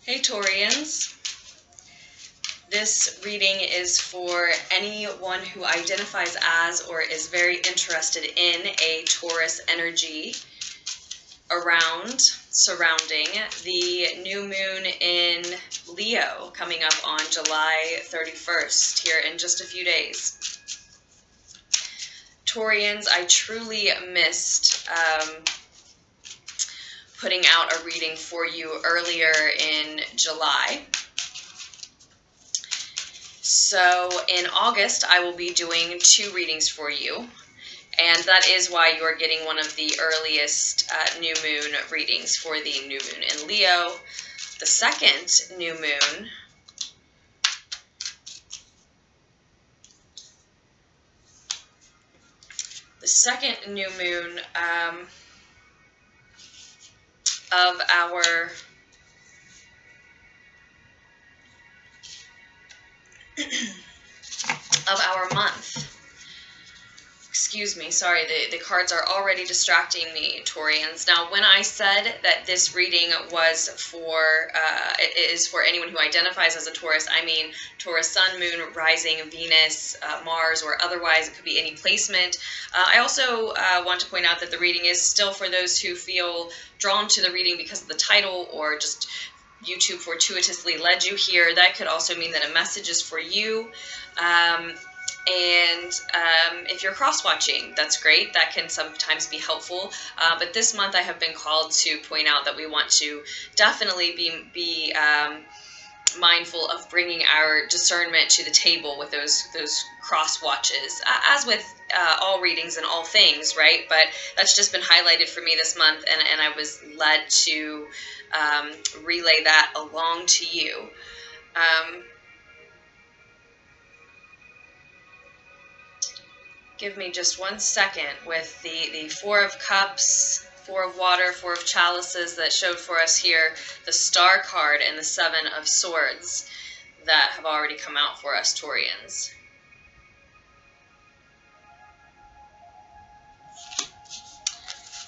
Hey Taurians, this reading is for anyone who identifies as or is very interested in a Taurus energy surrounding the new moon in Leo coming up on July 31st here in just a few days. Taurians, I truly missed putting out a reading for you earlier in July. So in August, I will be doing 2 readings for you, and that is why you are getting one of the earliest new moon readings for the new moon in Leo. The second new moon of our month. Excuse me, sorry, the cards are already distracting me, Taurians. Now, when I said that this reading was is for anyone who identifies as a Taurus, I mean Taurus Sun, Moon, Rising, Venus, Mars, or otherwise. It could be any placement. I also want to point out that the reading is still for those who feel drawn to the reading because of the title, or just YouTube fortuitously led you here. That could also mean that a message is for you. If you're cross-watching, that's great. That can sometimes be helpful. But this month I have been called to point out that we want to definitely be mindful of bringing our discernment to the table with those cross-watches, as with all readings and all things, right? But that's just been highlighted for me this month, and I was led to relay that along to you. Give me just 1 second with the 4 of Cups, 4 of Water, 4 of Chalices that showed for us here, the Star card, and the 7 of Swords that have already come out for us, Taurians.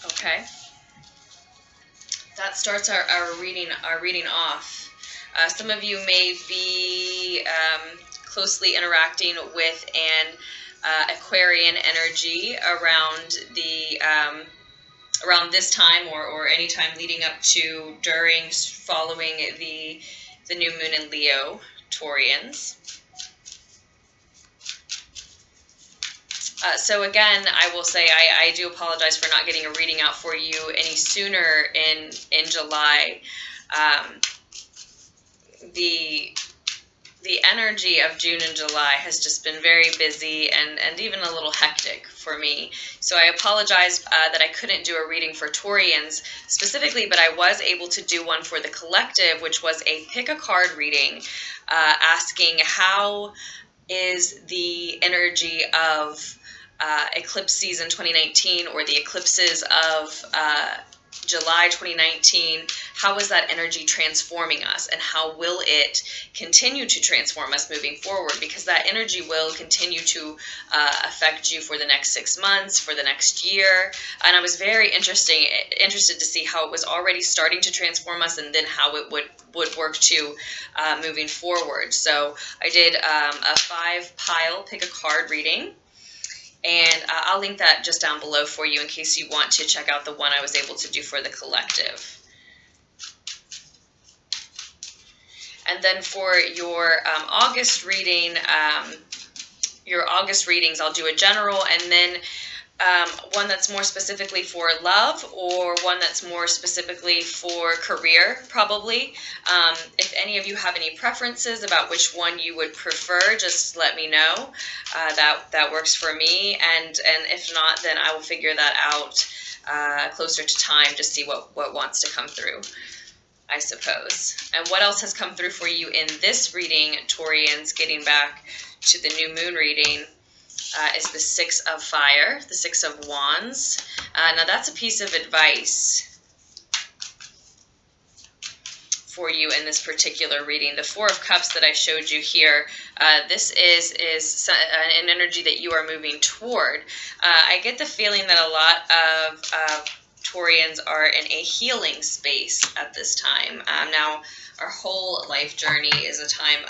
Okay. That starts our reading off. Some of you may be closely interacting with an Aquarian energy around this time, or any time leading up to, during, following the new moon in Leo, Taurians. So again, I will say I do apologize for not getting a reading out for you any sooner in July. The energy of June and July has just been very busy and even a little hectic for me. So I apologize that I couldn't do a reading for Taurians specifically, but I was able to do one for the collective, which was a pick a card reading, asking how is the energy of Eclipse season 2019, or the eclipses of July 2019, how is that energy transforming us, and how will it continue to transform us moving forward? Because that energy will continue to affect you for the next 6 months, for the next year. And I was very interested to see how it was already starting to transform us, and then how it would work to moving forward. So I did a 5-pile pick a card reading. And I'll link that just down below for you in case you want to check out the one I was able to do for the collective. And then for your August reading, your August readings, I'll do a general, and then one that's more specifically for love, or one that's more specifically for career, probably. If any of you have any preferences about which one you would prefer, just let me know. That works for me, and if not, then I will figure that out closer to time to see what wants to come through, I suppose. And what else has come through for you in this reading, Taurians, getting back to the new moon reading, is the 6 of Fire, the 6 of Wands. Now that's a piece of advice for you in this particular reading. The 4 of Cups that I showed you here, this is an energy that you are moving toward. I get the feeling that a lot of Taurians are in a healing space at this time. Now, our whole life journey is a time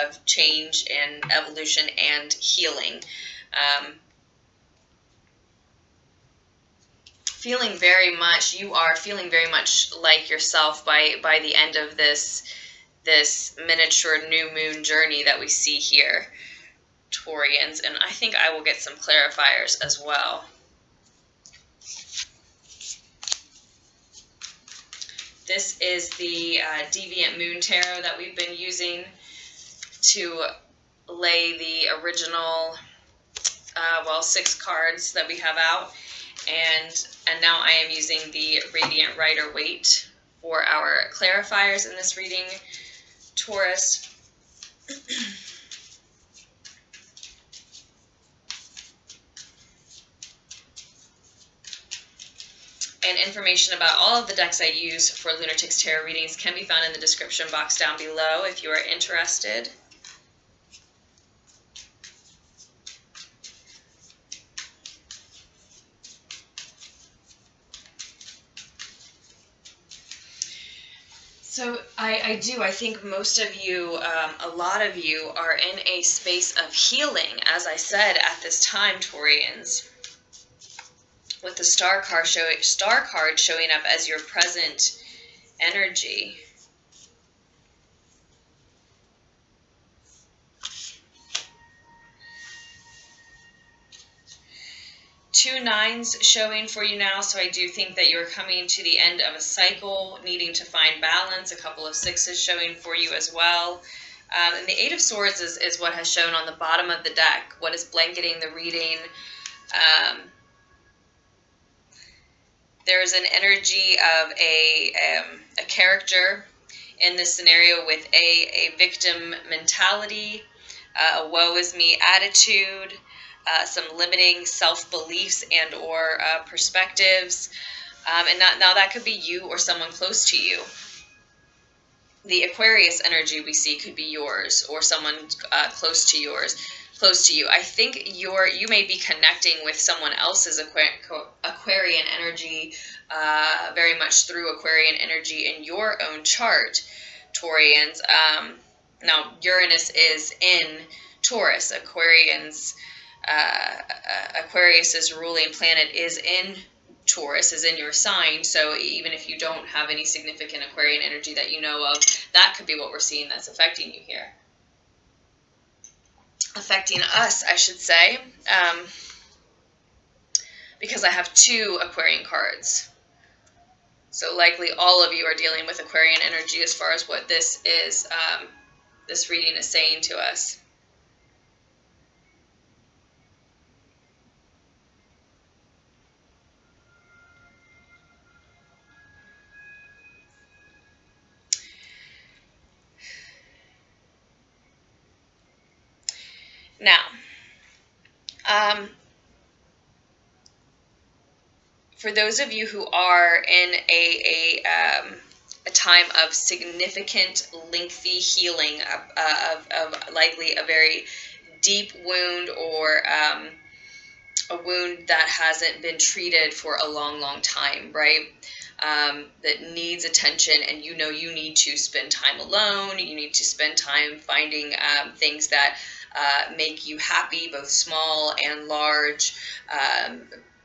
of change and evolution and healing. You are feeling very much like yourself by the end of this miniature new moon journey that we see here, Taurians. And I think I will get some clarifiers as well. This is the Deviant Moon Tarot that we've been using to lay the original, 6 cards that we have out. And now I am using the Radiant Rider-Waite for our clarifiers in this reading, Taurus. And information about all of the decks I use for Lunartics Tarot readings can be found in the description box down below if you are interested. So I think most of you, a lot of you, are in a space of healing, as I said, at this time, Taurians. With the star card showing up as your present energy. Two 9s showing for you now, so I do think that you're coming to the end of a cycle, needing to find balance. A couple of 6s showing for you as well. And the 8 of Swords is what has shown on the bottom of the deck, what is blanketing the reading. There's an energy of a character in this scenario with a victim mentality, a woe is me attitude, some limiting self-beliefs and or perspectives. And now that could be you or someone close to you. The Aquarius energy we see could be yours or someone close to you. I think you may be connecting with someone else's Aquarian energy, very much through Aquarian energy in your own chart, Taurians. Now, Uranus is in Taurus. Aquarius's ruling planet is in Taurus, is in your sign. So even if you don't have any significant Aquarian energy that you know of, that could be what we're seeing that's affecting you here. Affecting us, I should say, because I have 2 Aquarian cards. So likely all of you are dealing with Aquarian energy as far as what this is, this reading is saying to us. Now, for those of you who are in a time of significant, lengthy healing, of likely a very deep wound or a wound that hasn't been treated for a long, long time, right? That needs attention, and you know you need to spend time alone. You need to spend time finding things that make you happy, both small and large,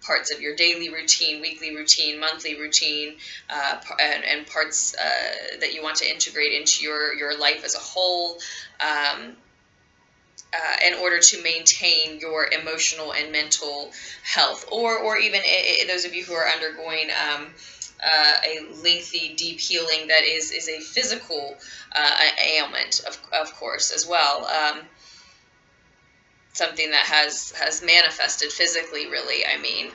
parts of your daily routine, weekly routine, monthly routine, and parts that you want to integrate into your life as a whole, in order to maintain your emotional and mental health, or even those of you who are undergoing a lengthy, deep healing that is a physical ailment, of course, as well. Something that has manifested physically, really, I mean.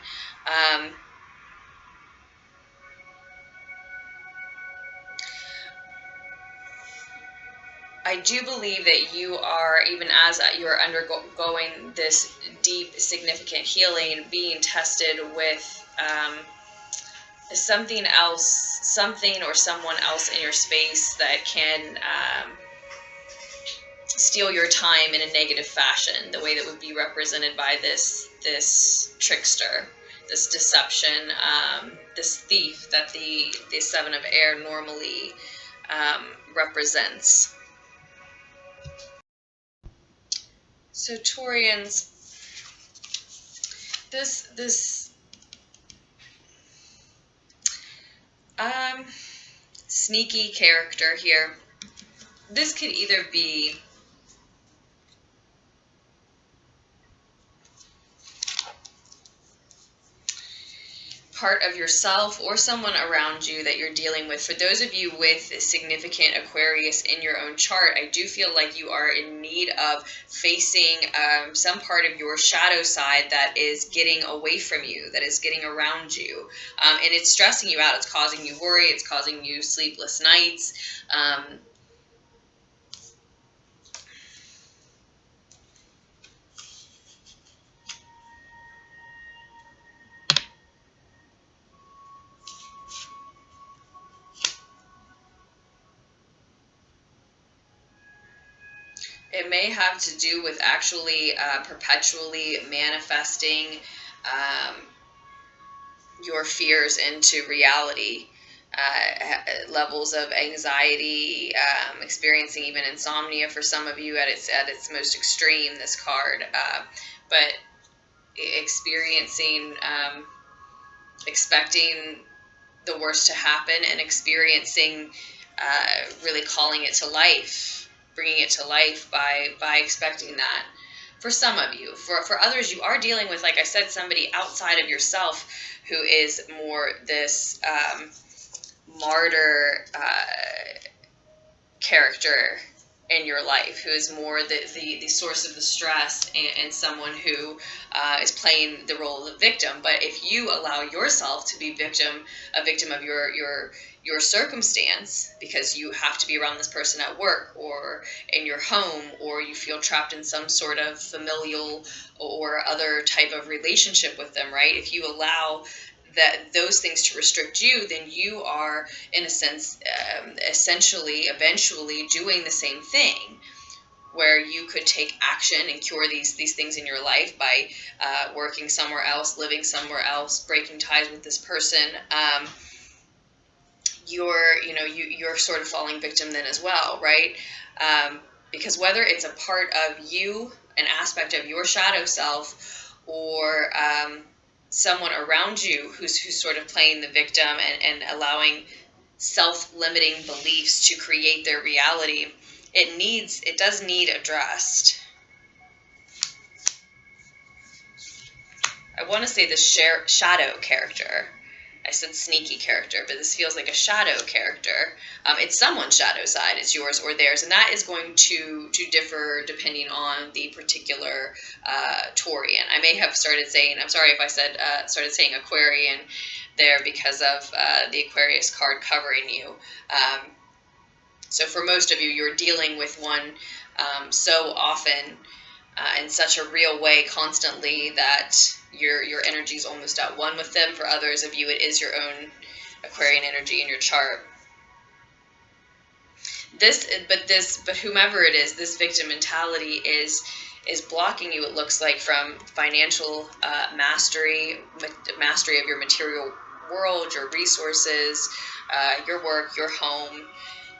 I do believe that you are, even as you're undergoing this deep, significant healing, being tested with something or someone else in your space that can steal your time in a negative fashion, the way that would be represented by this trickster, this deception, this thief that the 7 of Air normally represents. So Taurians, this sneaky character here, this could either be part of yourself or someone around you that you're dealing with. For those of you with significant Aquarius in your own chart, I do feel like you are in need of facing some part of your shadow side that is getting away from you, that is getting around you. And it's stressing you out. It's causing you worry. It's causing you sleepless nights. It may have to do with actually perpetually manifesting your fears into reality. Levels of anxiety, experiencing even insomnia for some of you at its most extreme, this card, but experiencing, expecting the worst to happen and experiencing, really calling it to life, bringing it to life by expecting that. For some of you. For others, you are dealing with, like I said, somebody outside of yourself who is more this martyr character in your life, who is more the source of the stress, and someone who is playing the role of the victim. But if you allow yourself to be a victim of your circumstance, because you have to be around this person at work or in your home, or you feel trapped in some sort of familial or other type of relationship with them, right? If you allow those things to restrict you, then you are, in a sense, essentially, eventually doing the same thing, where you could take action and cure these things in your life by working somewhere else, living somewhere else, breaking ties with this person. You're sort of falling victim then as well, right? Because whether it's a part of you, an aspect of your shadow self, or someone around you who's sort of playing the victim and allowing self-limiting beliefs to create their reality, it does need addressed. I want to say the shadow character. I said sneaky character, but this feels like a shadow character. It's someone's shadow side. It's yours or theirs, and that is going to differ depending on the particular Taurian. I may have started saying, I'm sorry if I started saying Aquarian there because of the Aquarius card covering you. So for most of you, you're dealing with one so often in such a real way constantly that your energy is almost at one with them. For others of you, it is your own Aquarian energy in your chart. But whomever it is, this victim mentality is blocking you, it looks like, from financial mastery of your material world, your resources, your work, your home,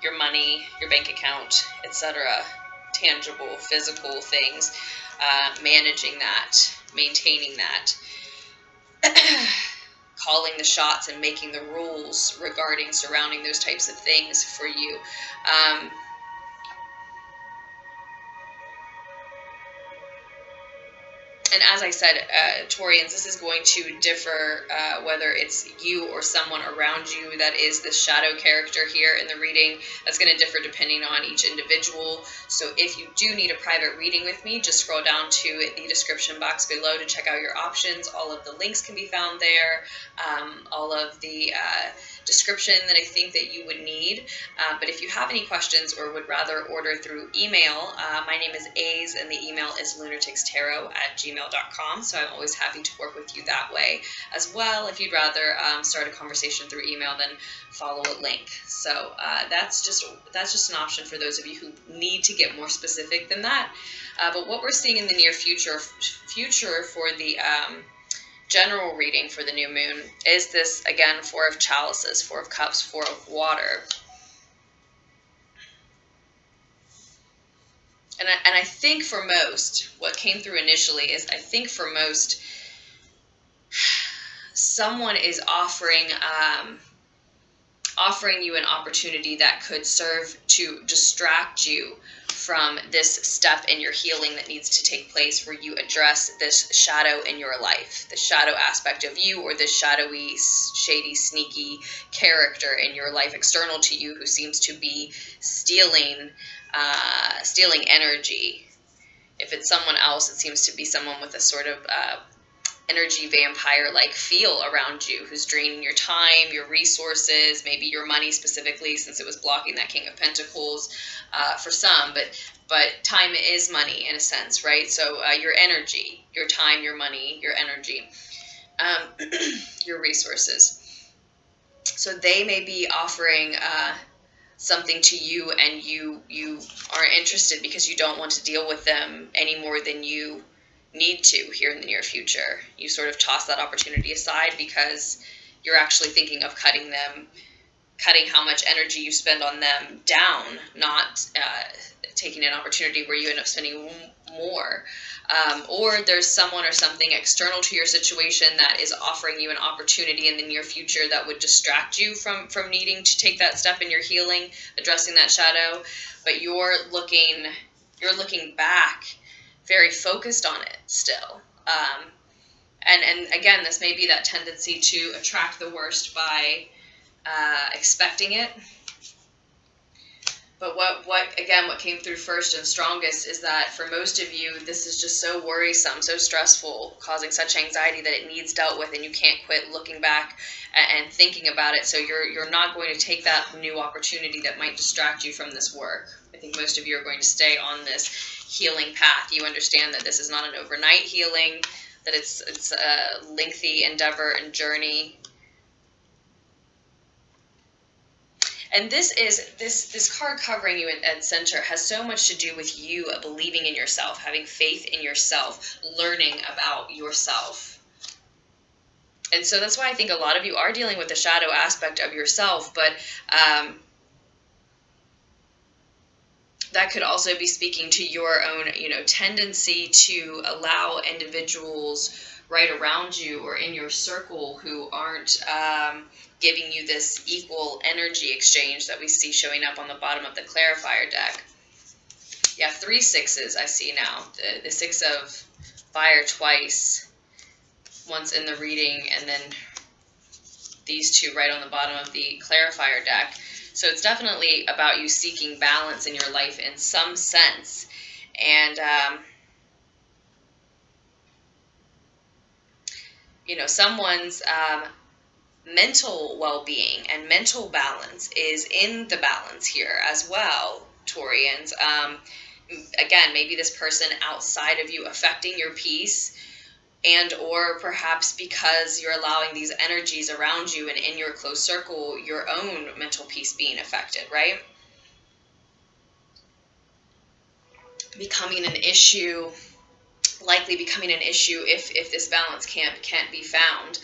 your money, your bank account, etc. Tangible, physical things, managing that, maintaining that, calling the shots and making the rules surrounding those types of things for you. And as I said, Taurians, this is going to differ whether it's you or someone around you that is the shadow character here in the reading. That's going to differ depending on each individual. So if you do need a private reading with me, just scroll down to the description box below to check out your options. All of the links can be found there. All of the description that I think that you would need. But if you have any questions or would rather order through email, my name is A's and the email is LunarticksTarot@gmail.com. So I'm always happy to work with you that way as well. If you'd rather start a conversation through email, then follow a link. So that's just an option for those of you who need to get more specific than that. But what we're seeing in the near future for the general reading for the new moon is this, again, Four of Chalices, Four of Cups, Four of Water. And I think for most, what came through initially is, I think for most, someone is offering you an opportunity that could serve to distract you from this step in your healing that needs to take place, where you address this shadow in your life, the shadow aspect of you, or this shadowy, shady, sneaky character in your life external to you, who seems to be stealing energy. If it's someone else, it seems to be someone with a sort of energy vampire-like feel around you, who's draining your time, your resources, maybe your money specifically, since it was blocking that King of Pentacles for some. But time is money in a sense, right? So your energy, your time, your money, your energy, your resources. So they may be offering something to you, and you aren't interested because you don't want to deal with them any more than you need to here in the near future. You sort of toss that opportunity aside because you're actually thinking of cutting how much energy you spend on them down, not taking an opportunity where you end up spending more. Or there's someone or something external to your situation that is offering you an opportunity in the near future that would distract you from needing to take that step in your healing, addressing that shadow. But you're looking back, very focused on it still. And again, this may be that tendency to attract the worst by expecting it. But what came through first and strongest is that for most of you, this is just so worrisome, so stressful, causing such anxiety that it needs dealt with, and you can't quit looking back and thinking about it. So you're not going to take that new opportunity that might distract you from this work. I think most of you are going to stay on this healing path. You understand that this is not an overnight healing, that it's a lengthy endeavor and journey. And this card covering you at center has so much to do with you believing in yourself, having faith in yourself, learning about yourself. And so that's why I think a lot of you are dealing with the shadow aspect of yourself, but that could also be speaking to your own, tendency to allow individuals right around you or in your circle who aren't giving you this equal energy exchange that we see showing up on the bottom of the clarifier deck. Yeah, 3 6s I see now. The 6 of fire twice, once in the reading, and then these 2 right on the bottom of the clarifier deck. So it's definitely about you seeking balance in your life in some sense. And someone's mental well-being and mental balance is in the balance here as well, Taurians. Again, maybe this person outside of you affecting your peace, and or perhaps because you're allowing these energies around you and in your close circle, your own mental peace being affected, right? Likely becoming an issue if this balance can't be found.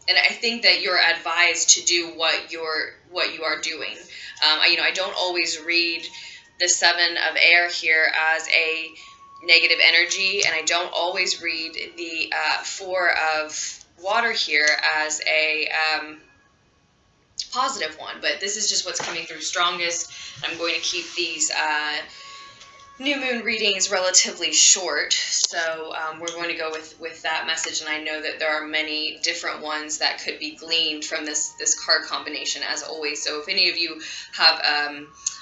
And I think that you're advised to do what you are doing. I don't always read the 7 of air here as a negative energy, and I don't always read the 4 of water here as a positive one. But this is just what's coming through strongest. I'm going to keep these new moon readings relatively short, so we're going to go with that message, and I know that there are many different ones that could be gleaned from this card combination, as always. So if any of you have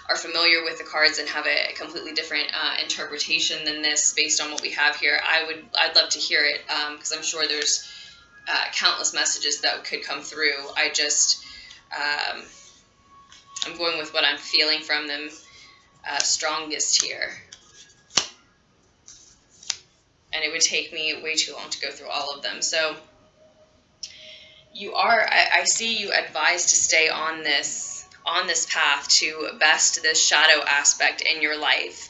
are familiar with the cards and have a completely different interpretation than this based on what we have here, I'd love to hear it, because I'm sure there's countless messages that could come through. I'm going with what I'm feeling from them strongest here, and it would take me way too long to go through all of them. So I see you advised to stay on this path to best this shadow aspect in your life.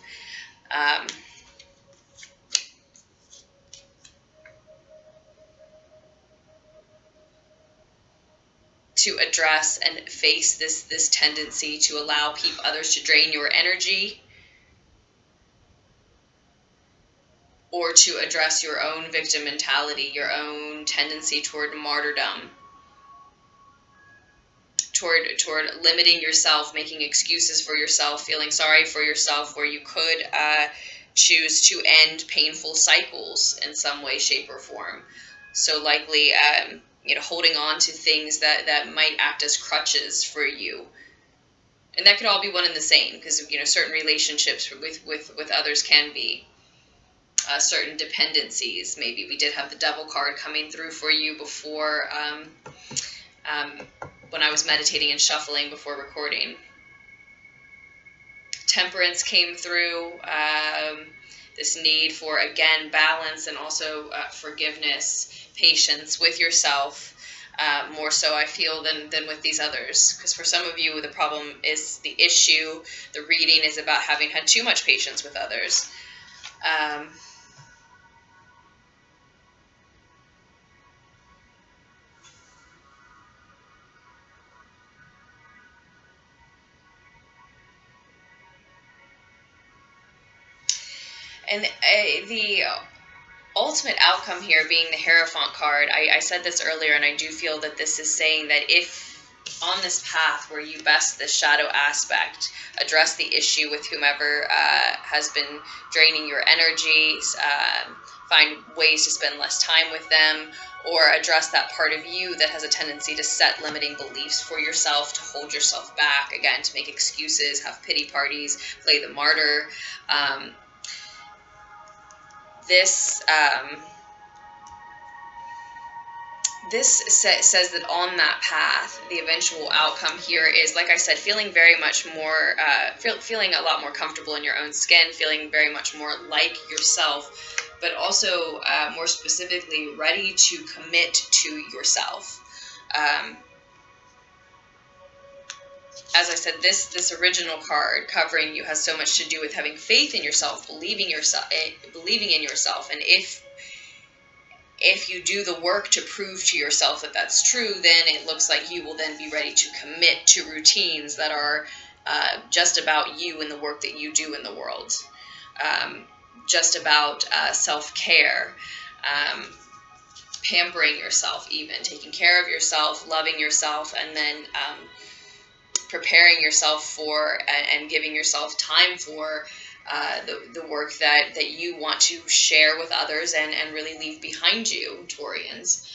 To address and face this tendency to allow others to drain your energy, or to address your own victim mentality, your own tendency toward martyrdom, toward limiting yourself, making excuses for yourself, feeling sorry for yourself, where you could choose to end painful cycles in some way, shape, or form. So likely, holding on to things that might act as crutches for you. And that could all be one and the same, because certain relationships with others can be certain dependencies. Maybe we did have the Devil card coming through for you before, when I was meditating and shuffling before recording. Temperance came through. This need for, again, balance and also forgiveness, patience with yourself. More so, I feel, than with these others. Because for some of you, the problem is the issue. The reading is about having had too much patience with others. And the ultimate outcome here being the Hierophant card, I said this earlier, and I do feel that this is saying that if on this path where you best the shadow aspect, address the issue with whomever has been draining your energies, find ways to spend less time with them, or address that part of you that has a tendency to set limiting beliefs for yourself, to hold yourself back, again, to make excuses, have pity parties, play the martyr. This says that on that path, the eventual outcome here is, like I said, feeling very much more, feeling a lot more comfortable in your own skin, feeling very much more like yourself, but also more specifically ready to commit to yourself. As I said, this original card covering you has so much to do with having faith in yourself, believing in yourself, and if you do the work to prove to yourself that that's true, then it looks like you will then be ready to commit to routines that are just about you and the work that you do in the world, just about self-care, pampering yourself, even taking care of yourself, loving yourself, and then preparing yourself for and giving yourself time for the work that you want to share with others and really leave behind you, Taurians.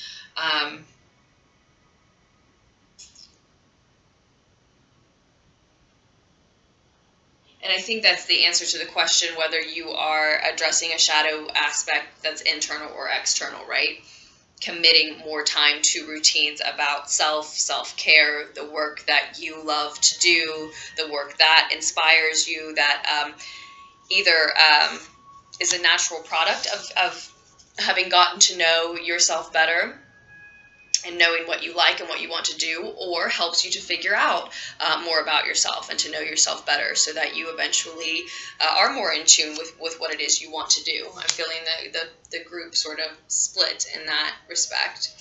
And I think that's the answer to the question whether you are addressing a shadow aspect that's internal or external, right? Committing more time to routines about self-care, the work that you love to do, the work that inspires you, that either is a natural product of having gotten to know yourself better and knowing what you like and what you want to do, or helps you to figure out more about yourself and to know yourself better so that you eventually are more in tune with what it is you want to do. I'm feeling the group sort of split in that respect.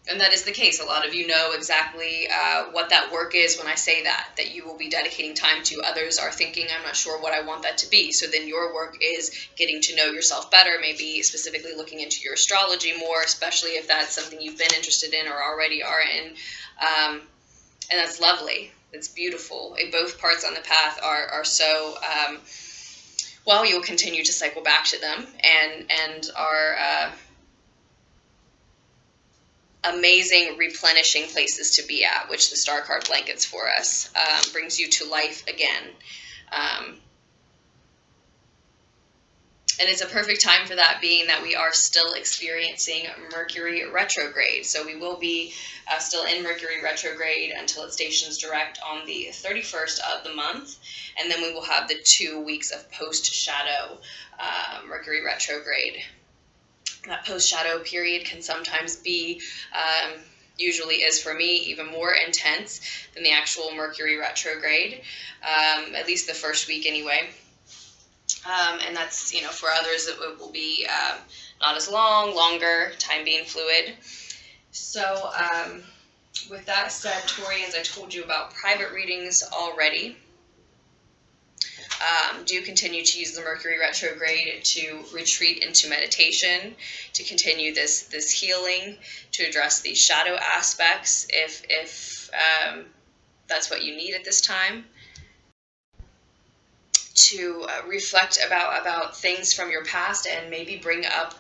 And that is the case. A lot of you know exactly what that work is when I say that you will be dedicating time to. Others are thinking, I'm not sure what I want that to be. So then your work is getting to know yourself better, maybe specifically looking into your astrology more, especially if that's something you've been interested in or already are in. And that's lovely. It's beautiful. Both parts on the path are so, well, you'll continue to cycle back to them and are amazing replenishing places to be at, which the star card blankets for us, brings you to life again. And it's a perfect time for that, being that we are still experiencing Mercury retrograde. So we will be still in Mercury retrograde until it stations direct on the 31st of the month. And then we will have the 2 weeks of post-shadow Mercury retrograde. That post-shadow period can sometimes be, usually is for me, even more intense than the actual Mercury retrograde, at least the first week anyway. And that's, for others it will be not as long, longer, time being fluid. So with that said, Taurians, I told you about private readings already. Do continue to use the Mercury retrograde to retreat into meditation, to continue this healing, to address these shadow aspects if that's what you need at this time. To reflect about things from your past and maybe bring up,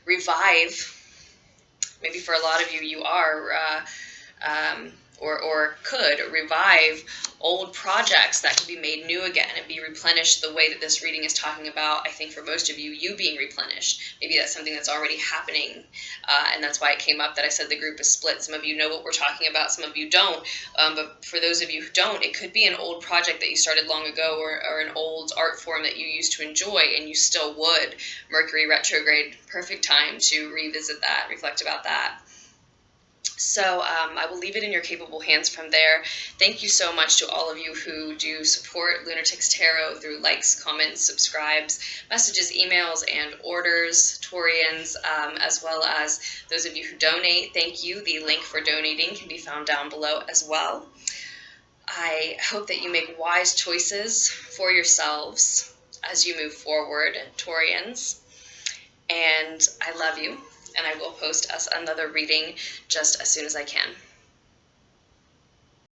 revive. Maybe for a lot of you, you are, or could revive old projects that could be made new again and be replenished the way that this reading is talking about. I think for most of you, you being replenished. Maybe that's something that's already happening, and that's why it came up that I said the group is split. Some of you know what we're talking about, some of you don't. But for those of you who don't, it could be an old project that you started long ago, or an old art form that you used to enjoy and you still would. Mercury retrograde, perfect time to revisit that, reflect about that. So I will leave it in your capable hands from there. Thank you so much to all of you who do support Lunartics Tarot through likes, comments, subscribes, messages, emails, and orders, Taurians, as well as those of you who donate. Thank you. The link for donating can be found down below as well. I hope that you make wise choices for yourselves as you move forward, Taurians. And I love you. And I will post us another reading just as soon as I can.